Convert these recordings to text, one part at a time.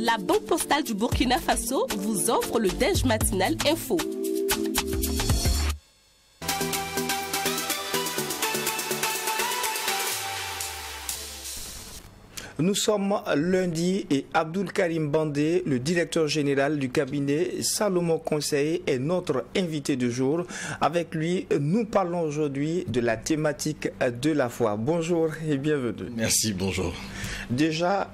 La Banque Postale du Burkina Faso vous offre le Déj Matinal Info. Nous sommes lundi et Abdoul Karim Bandé, le directeur général du cabinet Salomon Conseil, est notre invité du jour. Avec lui, nous parlons aujourd'hui de la thématique de la foi. Bonjour et bienvenue. Merci, bonjour. Déjà,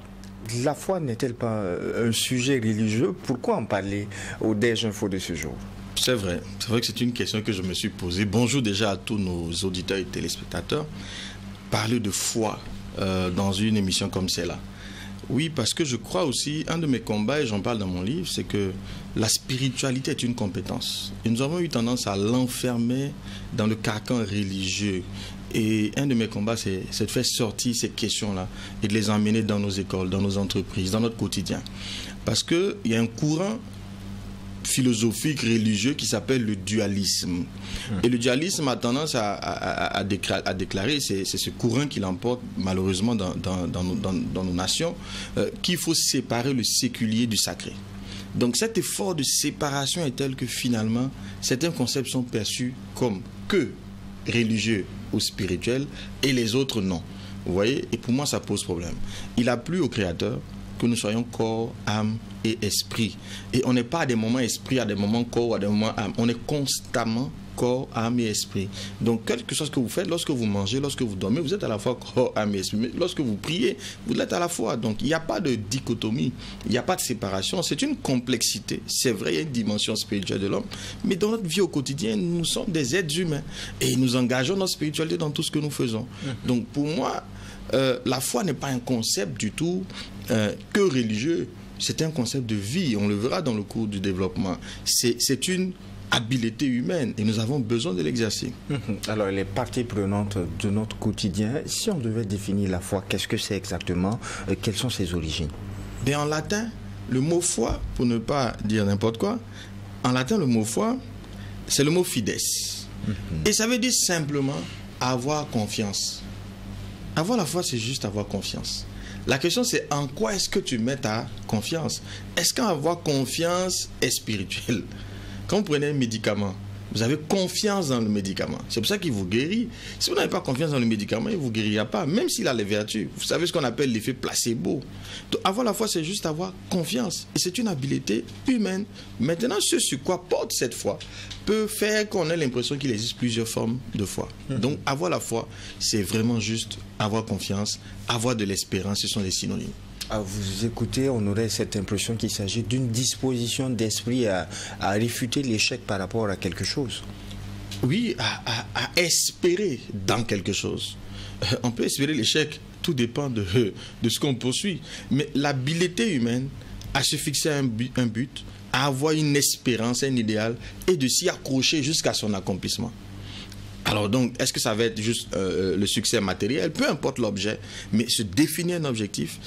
la foi n'est-elle pas un sujet religieux? Pourquoi en parler au Déj Info de ce jour? C'est vrai que c'est une question que je me suis posée. Bonjour déjà à tous nos auditeurs et téléspectateurs. Parler de foi dans une émission comme celle-là. Oui, parce que je crois aussi, un de mes combats, et j'en parle dans mon livre, c'est que la spiritualité est une compétence. Et nous avons eu tendance à l'enfermer dans le carcan religieux. Et un de mes combats, c'est de faire sortir ces questions-là et de les emmener dans nos écoles, dans nos entreprises, dans notre quotidien. Parce qu'il y a un courant philosophique, religieux qui s'appelle le dualisme. Et le dualisme a tendance à déclarer, c'est ce courant qui l'emporte malheureusement dans nos nations, qu'il faut séparer le séculier du sacré. Donc cet effort de séparation est tel que finalement, certains concepts sont perçus comme que religieux ou spirituels et les autres non. Vous voyez? Et pour moi, ça pose problème. Il a plu au Créateur que nous soyons corps, âme et esprit. Et on n'est pas à des moments esprit, à des moments corps, à des moments âme. On est constamment corps, âme et esprit. Donc, quelque chose que vous faites, lorsque vous mangez, lorsque vous dormez, vous êtes à la fois corps, âme et esprit. Mais lorsque vous priez, vous l'êtes à la fois. Donc, il n'y a pas de dichotomie, il n'y a pas de séparation. C'est une complexité. C'est vrai, il y a une dimension spirituelle de l'homme. Mais dans notre vie au quotidien, nous sommes des êtres humains. Et nous engageons notre spiritualité dans tout ce que nous faisons. Donc, pour moi, la foi n'est pas un concept du tout que religieux, c'est un concept de vie, on le verra dans le cours du développement. C'est une habileté humaine et nous avons besoin de l'exercer. Alors les parties prenantes de notre quotidien, si on devait définir la foi, qu'est-ce que c'est exactement? Quelles sont ses origines? En latin, le mot foi, pour ne pas dire n'importe quoi, en latin le mot foi, c'est le mot fides. Et ça veut dire simplement avoir confiance. Avoir la foi, c'est juste avoir confiance. La question, c'est en quoi est-ce que tu mets ta confiance? Est-ce qu'avoir confiance est spirituel? Quand vous prenez un médicament, vous avez confiance dans le médicament. C'est pour ça qu'il vous guérit. Si vous n'avez pas confiance dans le médicament, il ne vous guérira pas, même s'il a les vertus. Vous savez ce qu'on appelle l'effet placebo. Donc, avoir la foi, c'est juste avoir confiance. Et c'est une habileté humaine. Maintenant, ce sur quoi porte cette foi peut faire qu'on ait l'impression qu'il existe plusieurs formes de foi. Donc, avoir la foi, c'est vraiment juste avoir confiance, avoir de l'espérance, ce sont des synonymes. À vous écouter, on aurait cette impression qu'il s'agit d'une disposition d'esprit à réfuter l'échec par rapport à quelque chose. Oui, à espérer dans quelque chose. On peut espérer l'échec, tout dépend de ce qu'on poursuit. Mais l'habileté humaine à se fixer un but, à avoir une espérance, un idéal, et de s'y accrocher jusqu'à son accomplissement. Alors donc, est-ce que ça va être juste le succès matériel? Peu importe l'objet, mais se définir un objectif,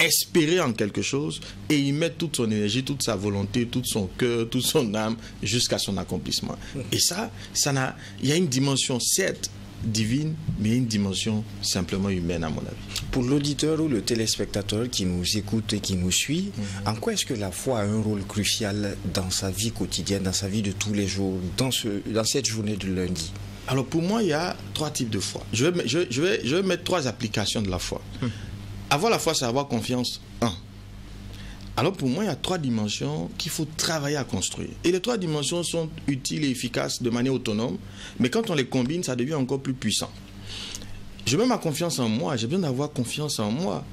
espérer en quelque chose et y mettre toute son énergie, toute sa volonté, tout son cœur, toute son âme jusqu'à son accomplissement. Et il y a une dimension certes divine, mais une dimension simplement humaine à mon avis. Pour l'auditeur ou le téléspectateur qui nous écoute et qui nous suit, en quoi est-ce que la foi a un rôle crucial dans sa vie quotidienne, dans sa vie de tous les jours, dans cette journée de lundi? Alors pour moi, il y a trois types de foi. Je vais mettre trois applications de la foi. Avoir la foi, c'est avoir confiance. Alors pour moi, il y a trois dimensions qu'il faut travailler à construire. Et les trois dimensions sont utiles et efficaces de manière autonome, mais quand on les combine, ça devient encore plus puissant. Je mets ma confiance en moi, j'ai besoin d'avoir confiance en moi.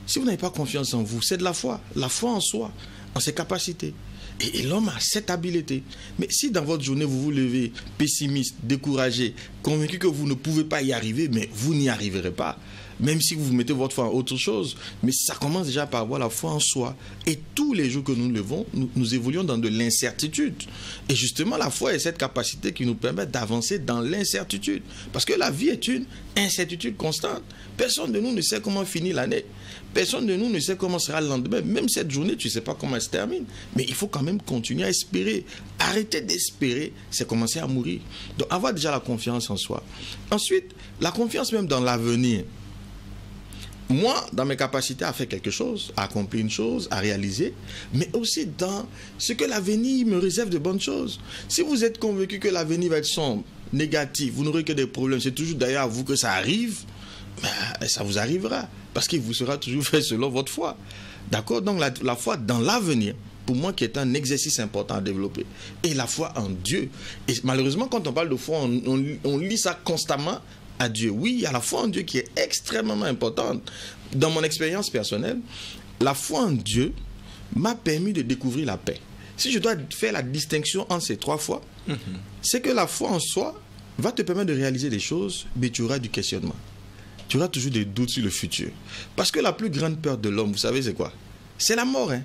Si vous n'avez pas confiance en vous, c'est de la foi en soi, en ses capacités. Et l'homme a cette habileté. Mais si dans votre journée, vous vous levez pessimiste, découragé, convaincu que vous ne pouvez pas y arriver, mais vous n'y arriverez pas. Même si vous mettez votre foi en autre chose. Mais ça commence déjà par avoir la foi en soi. Et tous les jours que nous levons, nous évoluons dans de l'incertitude. Et justement, la foi est cette capacité qui nous permet d'avancer dans l'incertitude. Parce que la vie est une incertitude constante. Personne de nous ne sait comment finir l'année. Personne de nous ne sait comment sera le lendemain. Même cette journée, tu ne sais pas comment elle se termine. Mais il faut quand même continuer à espérer. Arrêter d'espérer, c'est commencer à mourir. Donc avoir déjà la confiance en soi. Ensuite, la confiance même dans l'avenir. moi, dans mes capacités à faire quelque chose, à accomplir une chose, à réaliser, mais aussi dans ce que l'avenir me réserve de bonnes choses. Si vous êtes convaincu que l'avenir va être sombre, négatif, vous n'aurez que des problèmes, c'est toujours d'ailleurs à vous que ça arrive, ben, ça vous arrivera, parce qu'il vous sera toujours fait selon votre foi. D'accord? Donc la foi dans l'avenir, pour moi, qui est un exercice important à développer, et la foi en Dieu. Et malheureusement, quand on parle de foi, on lit ça constamment à Dieu. Oui, il y a la foi en Dieu qui est extrêmement importante. Dans mon expérience personnelle, la foi en Dieu m'a permis de découvrir la paix. Si je dois faire la distinction entre ces trois fois, c'est que la foi en soi va te permettre de réaliser des choses, mais tu auras du questionnement. Tu auras toujours des doutes sur le futur. Parce que la plus grande peur de l'homme, vous savez c'est quoi? C'est la mort. Hein?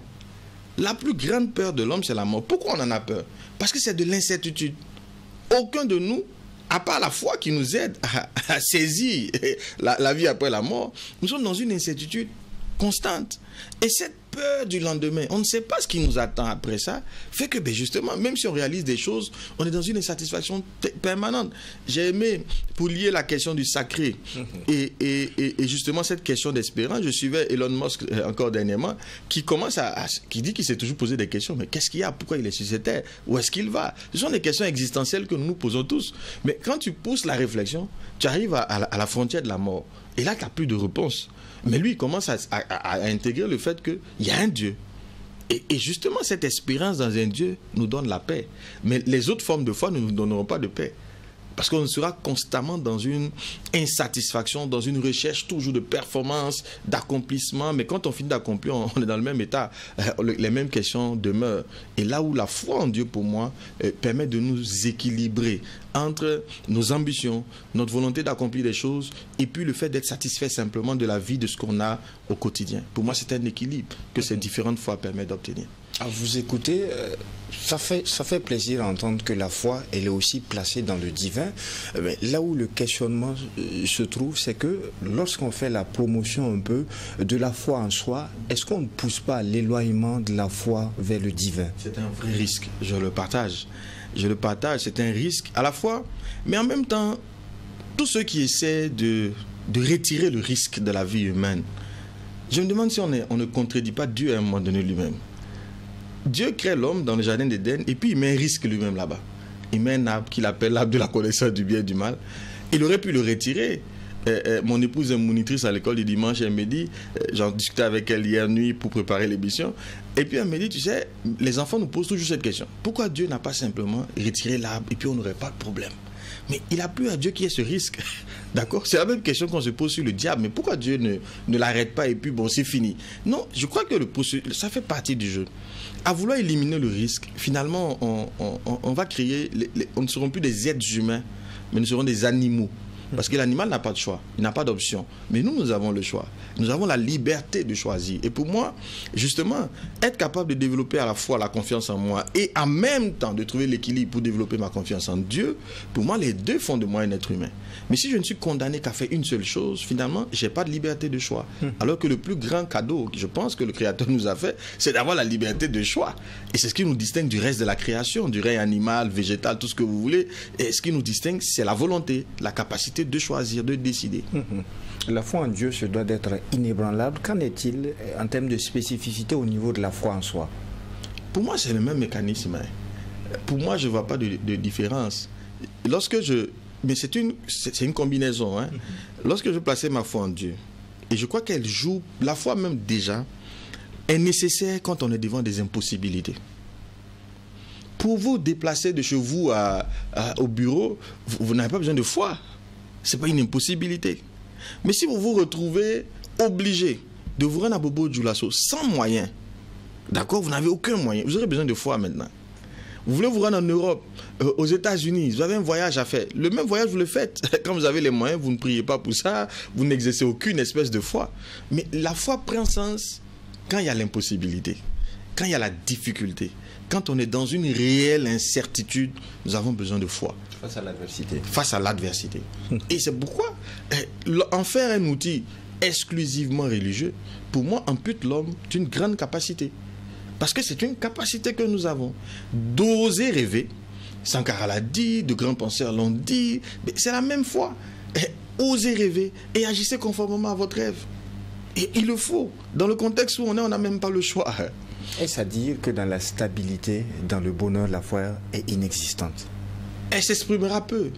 La plus grande peur de l'homme, c'est la mort. Pourquoi on en a peur? Parce que c'est de l'incertitude. Aucun de nous, à part la foi qui nous aide à saisir la vie après la mort, nous sommes dans une incertitude constante. Et cette peur du lendemain, on ne sait pas ce qui nous attend après ça, fait que justement, même si on réalise des choses, on est dans une insatisfaction permanente. J'ai aimé, pour lier la question du sacré et justement cette question d'espérance, je suivais Elon Musk encore dernièrement, qui dit qu'il s'est toujours posé des questions. Mais qu'est-ce qu'il y a? Pourquoi il est sur cette terre? Où est-ce qu'il va? Ce sont des questions existentielles que nous nous posons tous. Mais quand tu pousses la réflexion, tu arrives à la frontière de la mort. Et là, tu n'as plus de réponse. Mais lui, il commence à intégrer le fait qu'il y a un Dieu. Et justement, cette espérance dans un Dieu nous donne la paix. Mais les autres formes de foi ne nous donneront pas de paix. Parce qu'on sera constamment dans une insatisfaction, dans une recherche toujours de performance, d'accomplissement. Mais quand on finit d'accomplir, on est dans le même état. Les mêmes questions demeurent. Et là où la foi en Dieu, pour moi, permet de nous équilibrer entre nos ambitions, notre volonté d'accomplir des choses, et puis le fait d'être satisfait simplement de la vie, de ce qu'on a au quotidien. Pour moi, c'est un équilibre que ces différentes foi permettent d'obtenir. À vous écouter, ça fait plaisir d'entendre que la foi, elle est aussi placée dans le divin. Mais là où le questionnement se trouve, c'est que lorsqu'on fait la promotion un peu de la foi en soi, est-ce qu'on ne pousse pas l'éloignement de la foi vers le divin? C'est un vrai risque, je le partage. Je le partage, c'est un risque à la fois, mais en même temps, tous ceux qui essaient de retirer le risque de la vie humaine, je me demande si on ne contredit pas Dieu à un moment donné lui-même. Dieu crée l'homme dans le jardin d'Éden et puis il met un risque lui-même là-bas. Il met un arbre qu'il appelle l'arbre de la connaissance du bien et du mal. Il aurait pu le retirer. Mon épouse est monitrice à l'école du dimanche et elle me dit, j'en discutais avec elle hier nuit pour préparer l'émission, et puis elle me dit, tu sais, les enfants nous posent toujours cette question. Pourquoi Dieu n'a pas simplement retiré l'arbre et puis on n'aurait pas de problème? Mais il a plu à Dieu qu'il y ait ce risque. D'accord? C'est la même question qu'on se pose sur le diable. Mais pourquoi Dieu ne l'arrête pas et puis bon, c'est fini? Non, je crois que ça fait partie du jeu. À vouloir éliminer le risque, finalement, on va créer... on ne seront plus des êtres humains, mais nous serons des animaux. Parce que l'animal n'a pas de choix, il n'a pas d'option. Mais nous avons le choix. Nous avons la liberté de choisir. Et pour moi, justement, être capable de développer à la fois la confiance en moi et en même temps de trouver l'équilibre pour développer ma confiance en Dieu, pour moi, les deux font de moi un être humain. Mais si je ne suis condamné qu'à faire une seule chose, finalement, je n'ai pas de liberté de choix. Alors que le plus grand cadeau, je pense que le Créateur nous a fait, c'est d'avoir la liberté de choix. Et c'est ce qui nous distingue du reste de la création, du règne animal, végétal, tout ce que vous voulez. Et ce qui nous distingue, c'est la volonté, la capacité de choisir, de décider. La foi en Dieu se doit d'être inébranlable. Qu'en est-il en termes de spécificité au niveau de la foi en soi? Pour moi, c'est le même mécanisme. Pour moi, je ne vois pas de différence. Mais c'est une combinaison. Lorsque je plaçais ma foi en Dieu, et je crois qu'elle joue, la foi même déjà, est nécessaire quand on est devant des impossibilités. Pour vous déplacer de chez vous au bureau, vous n'avez pas besoin de foi. Ce n'est pas une impossibilité. Mais si vous vous retrouvez obligé de vous rendre à Bobo Dioulasso sans moyen, d'accord, vous n'avez aucun moyen, vous aurez besoin de foi maintenant. Vous voulez vous rendre en Europe, aux États-Unis, vous avez un voyage à faire. Le même voyage, vous le faites. Quand vous avez les moyens, vous ne priez pas pour ça, vous n'exercez aucune espèce de foi. Mais la foi prend sens quand il y a l'impossibilité, quand il y a la difficulté, quand on est dans une réelle incertitude, nous avons besoin de foi. Face à l'adversité. Face à l'adversité. Et c'est pourquoi en faire un outil exclusivement religieux, pour moi, ampute l'homme d'une grande capacité. Parce que c'est une capacité que nous avons d'oser rêver. Sankara l'a dit, de grands penseurs l'ont dit, mais c'est la même foi. Osez rêver et agissez conformément à votre rêve. Et il le faut. Dans le contexte où on est, on n'a même pas le choix. Est-ce à dire que dans la stabilité, dans le bonheur, la foi est inexistante? Elle s'exprimera peu.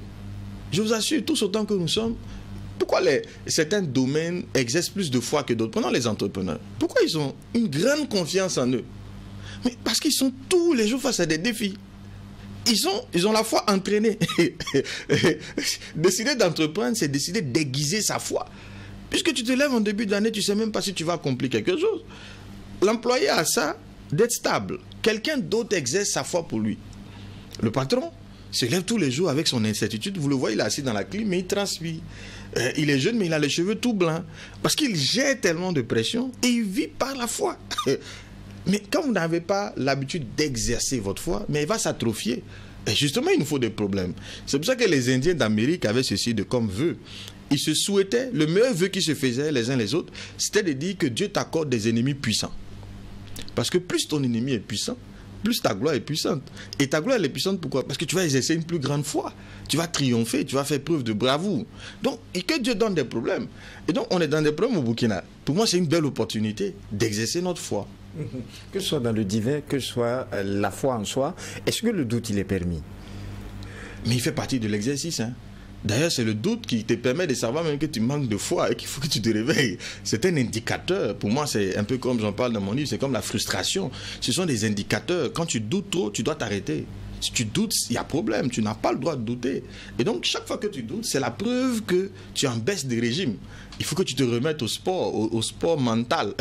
Je vous assure, tous autant que nous sommes, pourquoi certains domaines exercent plus de foi que d'autres? Prenons les entrepreneurs. Pourquoi ils ont une grande confiance en eux? Mais parce qu'ils sont tous les jours face à des défis. Ils ont la foi entraînée. Décider d'entreprendre, c'est décider d'aiguiser sa foi. Puisque tu te lèves en début d'année, tu ne sais même pas si tu vas accomplir quelque chose. L'employé a ça d'être stable. Quelqu'un d'autre exerce sa foi pour lui. Le patron se lève tous les jours avec son incertitude. Vous le voyez, il est assis dans la clim, mais il transpire. Il est jeune, mais il a les cheveux tout blancs. Parce qu'il gère tellement de pression et il vit par la foi. Mais quand vous n'avez pas l'habitude d'exercer votre foi, mais il va s'atrophier. Et justement, il nous faut des problèmes. C'est pour ça que les Indiens d'Amérique avaient ceci de comme vœu. Ils se souhaitaient, le meilleur vœu qu'ils se faisaient les uns les autres, c'était de dire que Dieu t'accorde des ennemis puissants. Parce que plus ton ennemi est puissant, plus ta gloire est puissante. Et ta gloire, elle est puissante pourquoi? Parce que tu vas exercer une plus grande foi. Tu vas triompher, tu vas faire preuve de bravoure. Donc, et que Dieu donne des problèmes. Et donc, on est dans des problèmes au Burkina. Pour moi, c'est une belle opportunité d'exercer notre foi. Que ce soit dans le divin, que ce soit la foi en soi, est-ce que le doute, il est permis? Mais il fait partie de l'exercice, hein. D'ailleurs, c'est le doute qui te permet de savoir même que tu manques de foi et qu'il faut que tu te réveilles. C'est un indicateur. Pour moi, c'est un peu comme j'en parle dans mon livre, c'est comme la frustration. Ce sont des indicateurs. Quand tu doutes trop, tu dois t'arrêter. Si tu doutes, il y a problème. Tu n'as pas le droit de douter. Et donc, chaque fois que tu doutes, c'est la preuve que tu es en baisse de régime. Il faut que tu te remettes au sport, au sport mental,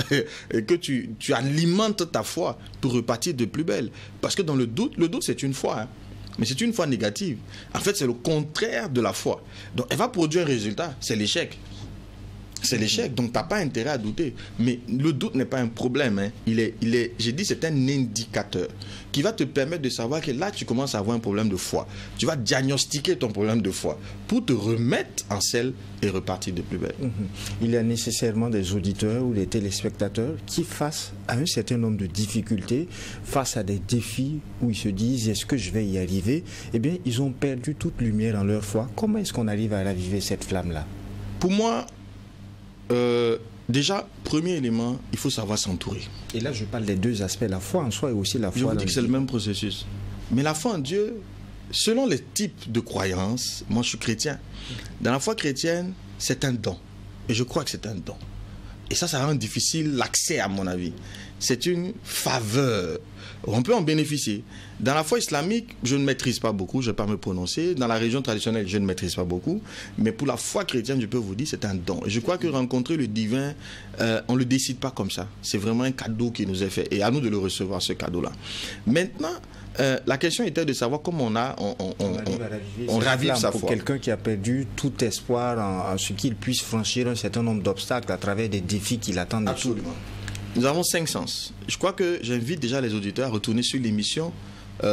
et que tu alimentes ta foi pour repartir de plus belle. Parce que dans le doute c'est une foi, hein. Mais c'est une foi négative. En fait, c'est le contraire de la foi. Donc, elle va produire un résultat, c'est l'échec. C'est l'échec, donc tu n'as pas intérêt à douter. Mais le doute n'est pas un problème, hein. J'ai dit, c'est un indicateur qui va te permettre de savoir que là, tu commences à avoir un problème de foi. Tu vas diagnostiquer ton problème de foi pour te remettre en selle et repartir de plus belle. Il y a nécessairement des auditeurs ou des téléspectateurs qui, face à un certain nombre de difficultés, face à des défis où ils se disent, est-ce que je vais y arriver? Eh bien, ils ont perdu toute lumière en leur foi. Comment est-ce qu'on arrive à raviver cette flamme-là? Pour moi, déjà, premier élément, il faut savoir s'entourer. Et là, je parle des deux aspects, la foi en soi et aussi la foi. Je vous dis que c'est le même processus. Mais la foi en Dieu, selon les types de croyances, moi je suis chrétien. Dans la foi chrétienne, c'est un don. Et je crois que c'est un don. Et ça rend difficile l'accès, à mon avis. C'est une faveur. On peut en bénéficier. Dans la foi islamique, je ne maîtrise pas beaucoup, je ne vais pas me prononcer. Dans la religion traditionnelle, je ne maîtrise pas beaucoup. Mais pour la foi chrétienne, je peux vous dire, c'est un don. Et je crois que rencontrer le divin, on ne le décide pas comme ça. C'est vraiment un cadeau qui nous est fait. Et à nous de le recevoir, ce cadeau-là. Maintenant, la question était de savoir comment on ravive sa foi. Pour quelqu'un qui a perdu tout espoir en ce qu'il puisse franchir un certain nombre d'obstacles à travers des défis qui l'attendent. Absolument. Nous avons 5 sens. Je crois que j'invite déjà les auditeurs à retourner sur l'émission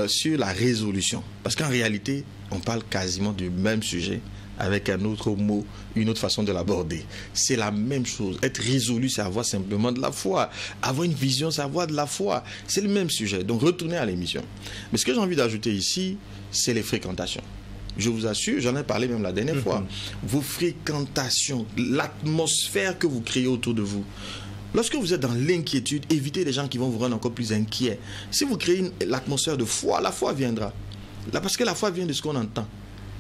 sur la résolution. Parce qu'en réalité, on parle quasiment du même sujet avec un autre mot, une autre façon de l'aborder. C'est la même chose. Être résolu, c'est avoir simplement de la foi. Avoir une vision, c'est avoir de la foi. C'est le même sujet. Donc, retournez à l'émission. Mais ce que j'ai envie d'ajouter ici, c'est les fréquentations. Je vous assure, j'en ai parlé même la dernière fois. Vos fréquentations, l'atmosphère que vous créez autour de vous. Lorsque vous êtes dans l'inquiétude, évitez les gens qui vont vous rendre encore plus inquiets. Si vous créez l'atmosphère de foi, la foi viendra. Là, parce que la foi vient de ce qu'on entend.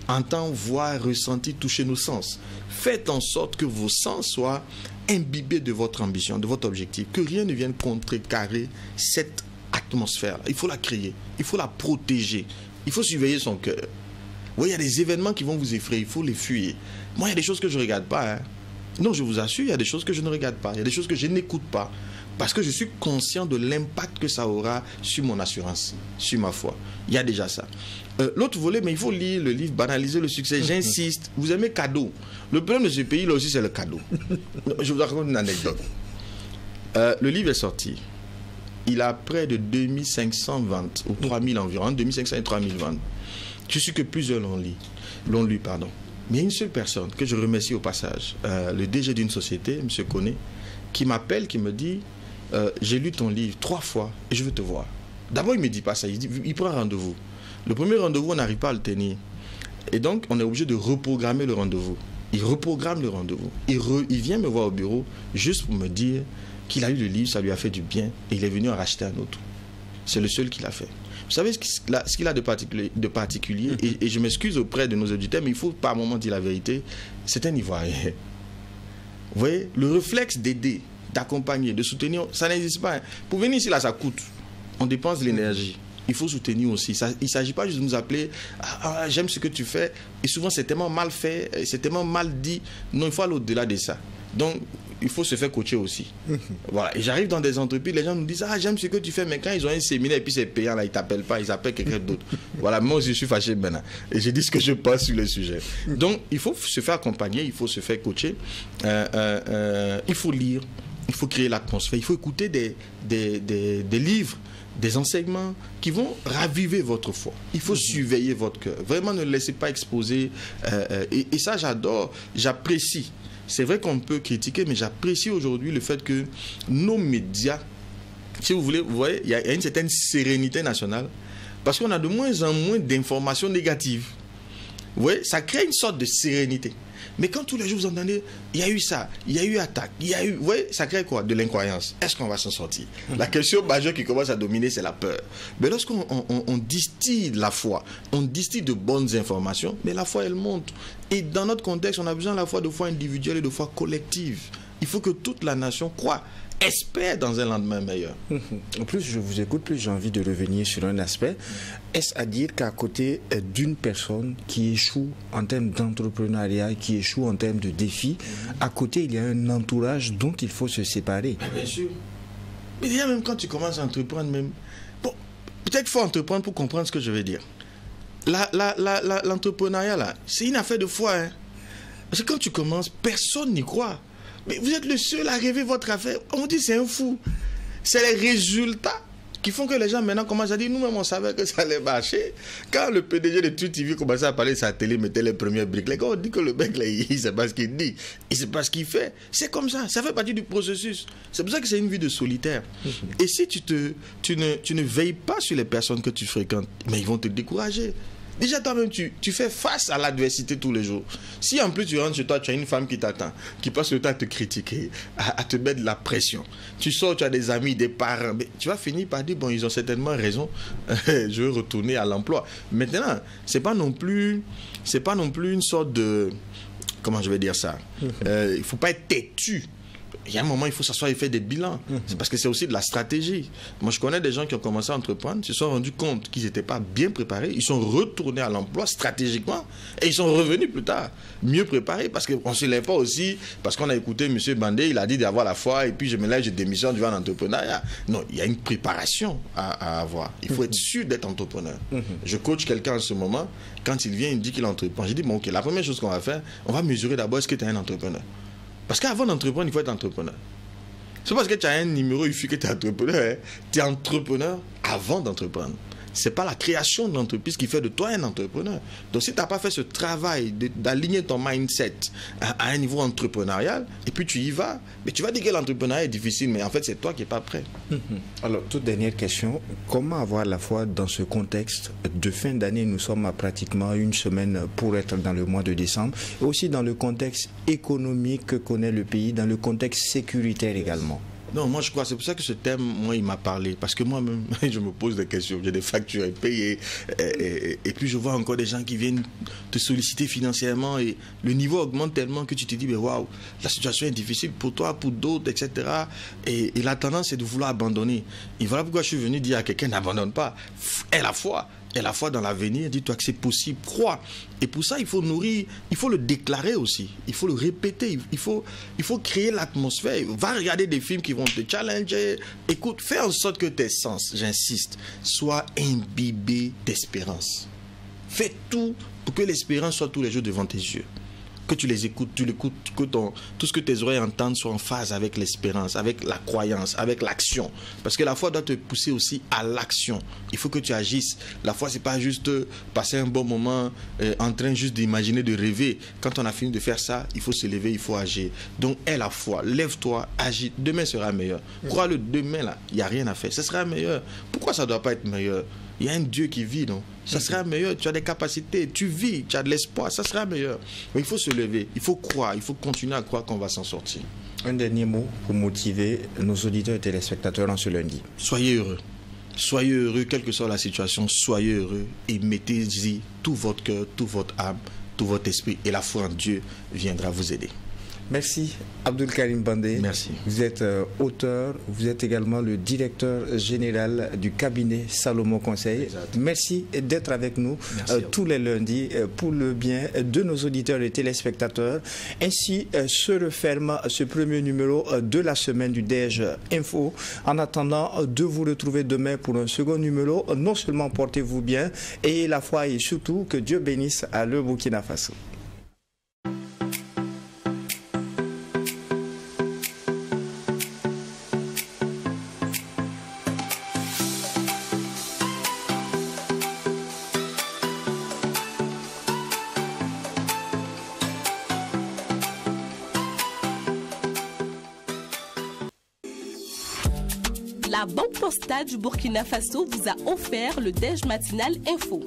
Entend, voir, ressentir, toucher nos sens. Faites en sorte que vos sens soient imbibés de votre ambition, de votre objectif. Que rien ne vienne contrecarrer cette atmosphère. Il faut la créer, il faut la protéger. Il faut surveiller son cœur. Oui, il y a des événements qui vont vous effrayer, il faut les fuir. Moi, il y a des choses que je ne regarde pas, hein. Non, je vous assure, il y a des choses que je ne regarde pas. Il y a des choses que je n'écoute pas. Parce que je suis conscient de l'impact que ça aura sur mon assurance, sur ma foi. Il y a déjà ça. L'autre volet, mais il faut lire le livre Banaliser le succès. J'insiste. Vous aimez cadeau. Le problème de ce pays, là aussi, c'est le cadeau. Je vous raconte une anecdote. Le livre est sorti. Il a près de 2500 ventes, ou 3000 environ, 2500 et 3000 ventes. Je suis que plusieurs l'ont lu. Mais il y a une seule personne que je remercie au passage, le DG d'une société, M. Koné, qui m'appelle, qui me dit j'ai lu ton livre 3 fois et je veux te voir. D'abord, il ne me dit pas ça, il prend un rendez-vous. Le premier rendez-vous, on n'arrive pas à le tenir. Et donc, on est obligé de reprogrammer le rendez-vous. Il reprogramme le rendez-vous. Il vient me voir au bureau juste pour me dire qu'il a eu le livre, ça lui a fait du bien et il est venu en racheter un autre. C'est le seul qu'il a fait. Vous savez ce qu'il a de particulier et je m'excuse auprès de nos auditeurs, mais il faut par moment dire la vérité. C'est un Ivoirien. Vous voyez, le réflexe d'aider, d'accompagner, de soutenir, ça n'existe pas. Pour venir ici, là, ça coûte. On dépense de l'énergie. Il faut soutenir aussi. Il ne s'agit pas juste de nous appeler « j'aime ce que tu fais ». Et souvent, c'est tellement mal fait, c'est tellement mal dit. Non, il faut aller au-delà de ça. Donc, il faut se faire coacher aussi. Voilà. Et j'arrive dans des entreprises, les gens nous disent « j'aime ce que tu fais », mais quand ils ont un séminaire et puis c'est payant, là, ils ne t'appellent pas, ils appellent quelqu'un d'autre. Voilà, moi aussi, je suis fâché maintenant. Et je dis ce que je pense sur le sujet. Donc, il faut se faire accompagner, il faut se faire coacher. Il faut lire, il faut créer l'atmosphère, il faut écouter des livres, des enseignements qui vont raviver votre foi. Il faut surveiller votre cœur. Vraiment, ne le laissez pas exposer. Et ça, j'adore, j'apprécie. C'est vrai qu'on peut critiquer, mais j'apprécie aujourd'hui le fait que nos médias, si vous voulez, vous voyez, il y a une certaine sérénité nationale parce qu'on a de moins en moins d'informations négatives. Vous voyez, ça crée une sorte de sérénité. Mais quand tous les jours vous entendez, il y a eu ça, il y a eu attaque, il y a eu... Vous voyez, ça crée quoi? De l'incroyance. Est-ce qu'on va s'en sortir? La question majeure qui commence à dominer, c'est la peur. Mais lorsqu'on distille la foi, on distille de bonnes informations, mais la foi, elle monte. Et dans notre contexte, on a besoin à la fois de foi individuelle et de foi collective. Il faut que toute la nation croit, espère dans un lendemain meilleur. En plus, je vous écoute, plus j'ai envie de revenir sur un aspect. Est-ce à dire qu'à côté d'une personne qui échoue en termes d'entrepreneuriat, qui échoue en termes de défis, à côté, il y a un entourage dont il faut se séparer? Bien sûr. Mais déjà, même quand tu commences à entreprendre, même... Bon, peut-être qu'il faut entreprendre pour comprendre ce que je veux dire. L'entrepreneuriat, là, c'est une affaire de foi. Hein. Parce que quand tu commences, personne n'y croit. Mais vous êtes le seul à rêver votre affaire. On dit c'est un fou. C'est les résultats qui font que les gens maintenant commencent à dire nous-mêmes on savait que ça allait marcher. Quand le PDG de Truth TV commençait à parler de sa télé, mettait les premières briques. Les gars, on dit que le mec là, il ne sait pas ce qu'il dit. Il ne sait pas ce qu'il fait. C'est comme ça. Ça fait partie du processus. C'est pour ça que c'est une vie de solitaire. Et si tu ne veilles pas sur les personnes que tu fréquentes, mais ils vont te décourager. Déjà, toi-même, tu fais face à l'adversité tous les jours. Si en plus tu rentres chez toi, tu as une femme qui t'attend, qui passe le temps à te critiquer, à te mettre de la pression. Tu sors, tu as des amis, des parents, mais tu vas finir par dire, bon, ils ont certainement raison, je veux retourner à l'emploi. Maintenant, c'est pas non plus une sorte de... Comment je vais dire ça? Il ne faut pas être têtu. Il y a un moment, il faut s'asseoir et faire des bilans. C'est parce que c'est aussi de la stratégie. Moi, je connais des gens qui ont commencé à entreprendre, se sont rendus compte qu'ils n'étaient pas bien préparés. Ils sont retournés à l'emploi stratégiquement et ils sont revenus plus tard, mieux préparés, parce qu'on ne se lève pas aussi, parce qu'on a écouté M. Bandé, il a dit d'avoir la foi et puis je me lève, je démissionne du entrepreneuriat. Non, il y a une préparation à avoir. Il faut être sûr d'être entrepreneur. Je coach quelqu'un en ce moment, quand il vient, il me dit qu'il entreprend. Je dis, bon, ok, la première chose qu'on va faire, on va mesurer d'abord est-ce que tu es un entrepreneur. Parce qu'avant d'entreprendre, il faut être entrepreneur. C'est parce que tu as un numéro, il faut que tu es entrepreneur. Hein. Tu es entrepreneur avant d'entreprendre. Ce n'est pas la création de l'entreprise qui fait de toi un entrepreneur. Donc, si tu n'as pas fait ce travail d'aligner ton mindset à un niveau entrepreneurial, et puis tu y vas, mais tu vas dire que l'entrepreneuriat est difficile, mais en fait, c'est toi qui n'es pas prêt. Alors, toute dernière question. Comment avoir la foi dans ce contexte de fin d'année? Nous sommes à pratiquement une semaine pour être dans le mois de décembre. Et aussi dans le contexte économique que connaît le pays, dans le contexte sécuritaire également. Non, moi je crois, c'est pour ça que ce thème, moi, il m'a parlé. Parce que moi-même, je me pose des questions. J'ai des factures à payer. Et puis je vois encore des gens qui viennent te solliciter financièrement. Et le niveau augmente tellement que tu te dis, mais waouh, la situation est difficile pour toi, pour d'autres, etc. Et la tendance, c'est de vouloir abandonner. Et voilà pourquoi je suis venu dire à quelqu'un, n'abandonne pas. Aie la foi. Et la foi dans l'avenir, dis-toi que c'est possible, crois. Et pour ça, il faut nourrir, il faut le déclarer aussi, il faut le répéter, il faut créer l'atmosphère. Va regarder des films qui vont te challenger. Écoute, fais en sorte que tes sens, j'insiste, soient imbibés d'espérance. Fais tout pour que l'espérance soit tous les jours devant tes yeux. Que tu les écoutes, que tout ce que tes oreilles entendent soit en phase avec l'espérance, avec la croyance, avec l'action. Parce que la foi doit te pousser aussi à l'action. Il faut que tu agisses. La foi, c'est pas juste passer un bon moment en train juste d'imaginer, de rêver. Quand on a fini de faire ça, il faut se lever, il faut agir. Donc, aie la foi, lève-toi, agis. Demain sera meilleur. Crois-le, demain, là, il n'y a rien à faire. Ce sera meilleur. Pourquoi ça ne doit pas être meilleur? Il y a un Dieu qui vit, non? Ça sera meilleur. Tu as des capacités, tu vis, tu as de l'espoir, ça sera meilleur. Mais il faut se lever, il faut croire, il faut continuer à croire qu'on va s'en sortir. Un dernier mot pour motiver nos auditeurs et téléspectateurs en ce lundi. Soyez heureux. Soyez heureux, quelle que soit la situation, soyez heureux et mettez-y tout votre cœur, toute votre âme, tout votre esprit et la foi en Dieu viendra vous aider. Merci Abdul Karim Bandé. Merci. Vous êtes auteur, vous êtes également le directeur général du cabinet Salomon Conseil. Exact. Merci d'être avec nous tous les lundis pour le bien de nos auditeurs et téléspectateurs. Ainsi se referme ce premier numéro de la semaine du DEJ Info. En attendant de vous retrouver demain pour un second numéro, non seulement portez-vous bien, ayez la foi et surtout que Dieu bénisse le Burkina Faso. La Banque Postale du Burkina Faso vous a offert le DEJ Matinal Info.